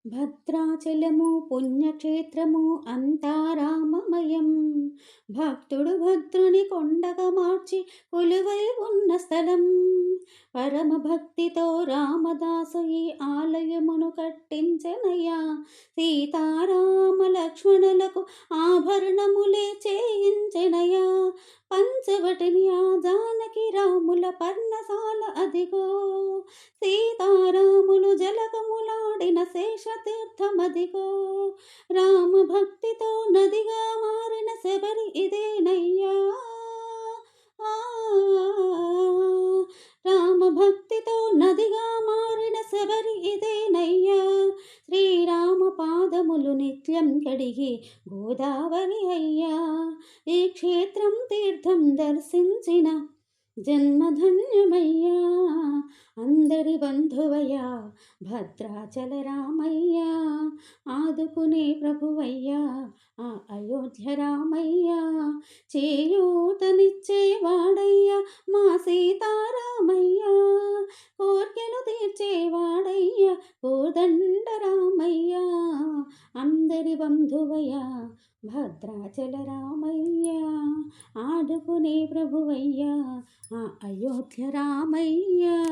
భద్రాచలము పుణ్యక్షేత్రము అంతా రామమయం. భక్తుడు భద్రుని కొండగా మార్చి కొలువై ఉన్న స్థలం. పరమ భక్తితో రామదాసు ఈ ఆలయమును కట్టించెనయ్యా. సీతారామ లక్ష్మణులకు ఆభరణములే చేయించెనయ్యా. పంచవటిని ఆ జానకి రాముల పర్ణశాల అదిగో. సీతారాములు జలకములాడిన శేషతీర్థమదిగో. రామ భక్తితో నదిగా మారిన శబరి ఇదేనయ్యా. ఆ, రామ భక్తితో నదిగా మారిన శబరి ఇదేనయ్యా. శ్రీరామ పాదములు నిత్యం కడిగి గోదావరి అయ్యా. ఈ క్షేత్రం తీర్థం దర్శించిన జన్మధన్యమయ్యా. అందరి బంధువయ్యా భద్రాచల రామయ్యా. ఆదుకునే ప్రభువయ్యా ఆ అయోధ్య రామయ్యా. చేయూతనిచ్చేవాడయ్యా మా సీతారామయ్యా. కోర్కెలు తీర్చేవాడయ్యా కోదండ రామయ్యా. అందరి బంధువయ్యా భద్రాచల రామయ్యా. ఆదుకునే ప్రభువయ్యా ఆ అయోధ్య రామయ్యా.